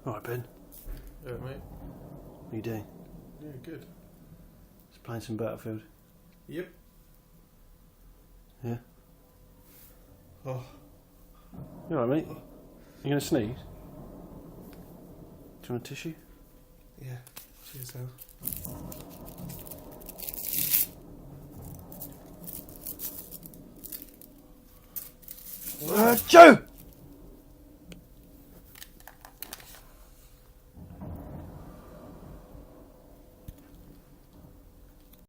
Alright, Ben. Yeah, mate. What are you doing? Yeah, good. Just playing some Battlefield. Yep. Yeah. Oh. You alright, mate? You going to sneeze? Do you want a tissue? Yeah. Cheers, though. Joe!